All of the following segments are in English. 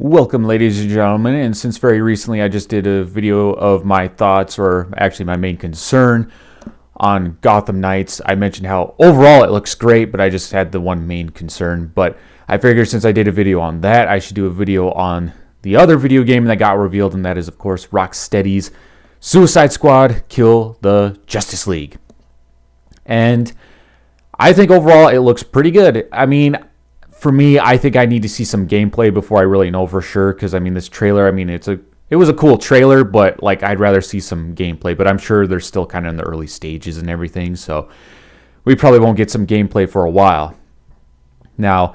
Welcome, ladies and gentlemen, and since very recently I just did a video of my thoughts, or actually my main concern on Gotham Knights. I mentioned how overall it looks great, but I just had the one main concern. But I figured since I did a video on that, I should do a video on the other video game that got revealed, and that is, of course, Rocksteady's Suicide Squad Kill the Justice League. And I think overall it looks pretty good. I mean, for me, I think I need to see some gameplay before I really know for sure. Because I mean, this trailer, it was a cool trailer, but like I'd rather see some gameplay. But I'm sure they're still kind of in the early stages and everything, so we probably won't get some gameplay for a while. Now,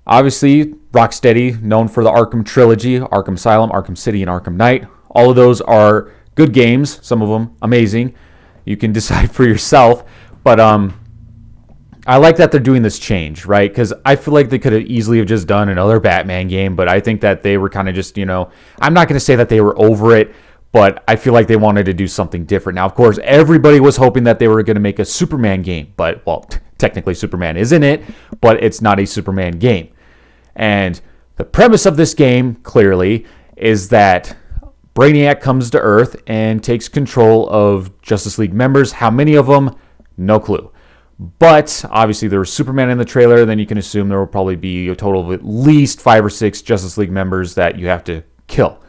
obviously, Rocksteady, known for the Arkham trilogy, Arkham Asylum, Arkham City, and Arkham Knight. All of those are good games. Some of them amazing. You can decide for yourself, but I like that they're doing this change, right? Because I feel like they could have easily have just done another Batman game, but I think that they were kind of just, I'm not going to say that they were over it, but I feel like they wanted to do something different. Now, of course, everybody was hoping that they were going to make a Superman game, but, well, technically Superman is in it, but it's not a Superman game. And the premise of this game, clearly, is that Brainiac comes to Earth and takes control of Justice League members. How many of them? No clue. But obviously there was Superman in the trailer, then you can assume there will probably be a total of at least 5 or 6 Justice League members that you have to kill.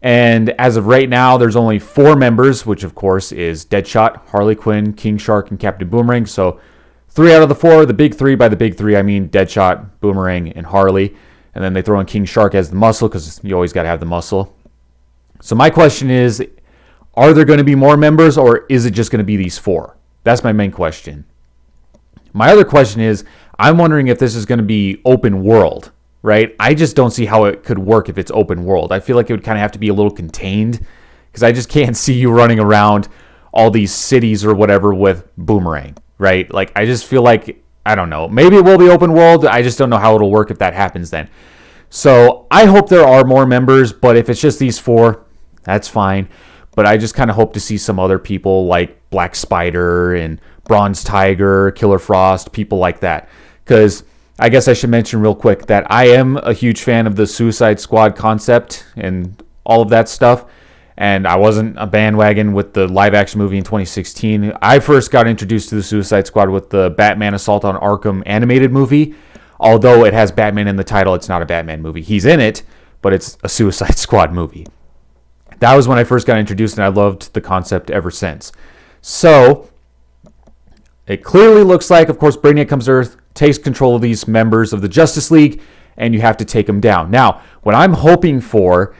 And as of right now, there's only 4 members, which of course is Deadshot, Harley Quinn, King Shark, and Captain Boomerang. So 3 out of the 4, the big 3. By the big 3, I mean Deadshot, Boomerang, and Harley. And then they throw in King Shark as the muscle, because you always got to have the muscle. So my question is, are there going to be more members, or is it just going to be these 4? That's my main question. My other question is, I'm wondering if this is going to be open world, right? I just don't see how it could work if it's open world. I feel like it would kind of have to be a little contained, because I just can't see you running around all these cities or whatever with Boomerang, right? Like, I just feel like, I don't know. Maybe it will be open world. I just don't know how it'll work if that happens then. So I hope there are more members, but if it's just these 4, that's fine. But I just kind of hope to see some other people like Black Spider and Bronze Tiger, Killer Frost, people like that. Because I guess I should mention real quick that I am a huge fan of the Suicide Squad concept and all of that stuff. And I wasn't a bandwagon with the live-action movie in 2016. I first got introduced to the Suicide Squad with the Batman Assault on Arkham animated movie. Although it has Batman in the title, it's not a Batman movie. He's in it, but it's a Suicide Squad movie. That was when I first got introduced, and I loved the concept ever since. So it clearly looks like, of course, Brainiac comes to Earth, takes control of these members of the Justice League, and you have to take them down. Now, what I'm hoping for,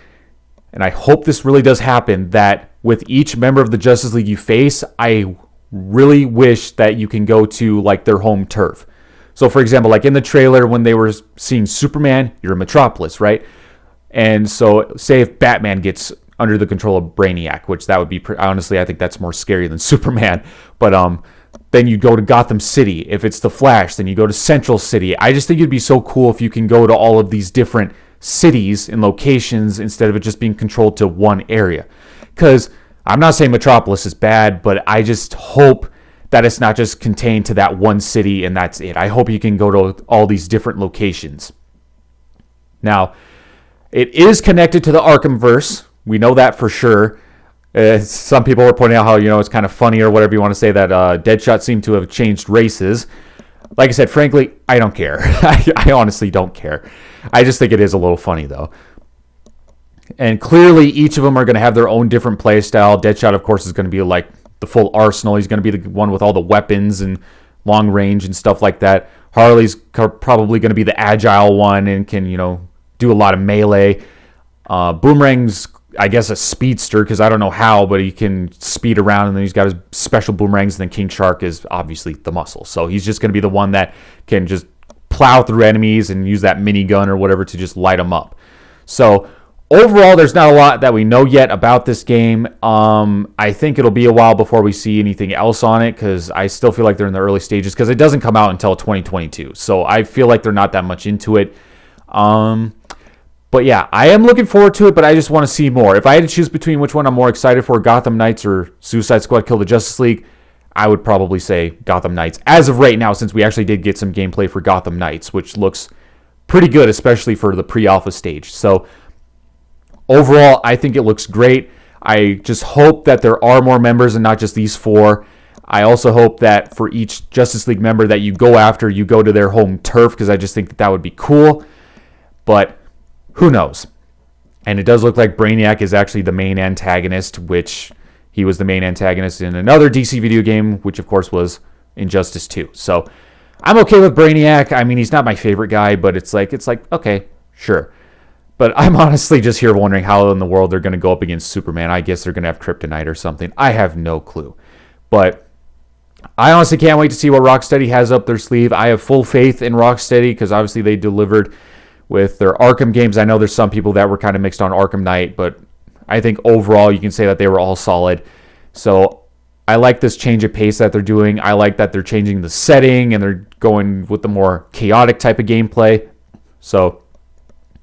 and I hope this really does happen, that with each member of the Justice League you face, I really wish that you can go to like their home turf. So, for example, like in the trailer when they were seeing Superman, you're in Metropolis, right? And so say if Batman gets under the control of Brainiac, which that would be, honestly, I think that's more scary than Superman. But then you go to Gotham City. If it's the Flash, then you go to Central City. I just think it'd be so cool if you can go to all of these different cities and locations instead of it just being controlled to one area. Because I'm not saying Metropolis is bad, but I just hope that it's not just contained to that one city and that's it. I hope you can go to all these different locations. Now, it is connected to the Arkhamverse. We know that for sure. Some people were pointing out how, it's kind of funny or whatever you want to say that Deadshot seemed to have changed races. Like I said, frankly, I don't care. I honestly don't care. I just think it is a little funny, though. And clearly, each of them are going to have their own different play style. Deadshot, of course, is going to be like the full arsenal. He's going to be the one with all the weapons and long range and stuff like that. Harley's probably going to be the agile one and can, do a lot of melee. Boomerang's, I guess, a speedster, because I don't know how, but he can speed around, and then he's got his special boomerangs, and then King Shark is obviously the muscle. So he's just going to be the one that can just plow through enemies and use that minigun or whatever to just light them up. So overall, there's not a lot that we know yet about this game. I think it'll be a while before we see anything else on it, because I still feel like they're in the early stages, because it doesn't come out until 2022. So I feel like they're not that much into it. But yeah, I am looking forward to it, but I just want to see more. If I had to choose between which one I'm more excited for, Gotham Knights or Suicide Squad Kill the Justice League, I would probably say Gotham Knights. As of right now, since we actually did get some gameplay for Gotham Knights, which looks pretty good, especially for the pre-alpha stage. So overall, I think it looks great. I just hope that there are more members and not just these 4. I also hope that for each Justice League member that you go after, you go to their home turf, because I just think that that would be cool. But who knows? And it does look like Brainiac is actually the main antagonist, which he was the main antagonist in another DC video game, which of course was Injustice 2. So I'm okay with Brainiac. I mean, he's not my favorite guy, but it's like, okay, sure. But I'm honestly just here wondering how in the world they're going to go up against Superman. I guess they're going to have kryptonite or something. I have no clue. But I honestly can't wait to see what Rocksteady has up their sleeve. I have full faith in Rocksteady because obviously they delivered with their Arkham games. I know there's some people that were kind of mixed on Arkham Knight, but I think overall you can say that they were all solid. So I like this change of pace that they're doing. I like that they're changing the setting and they're going with the more chaotic type of gameplay. So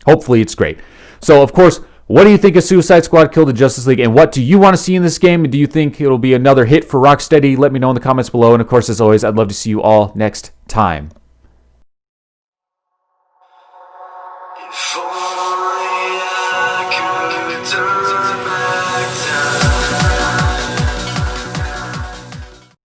hopefully it's great. So, of course, what do you think of Suicide Squad Kill the Justice League, and what do you want to see in this game? Do you think it'll be another hit for Rocksteady? Let me know in the comments below. And, of course, as always, I'd love to see you all next time.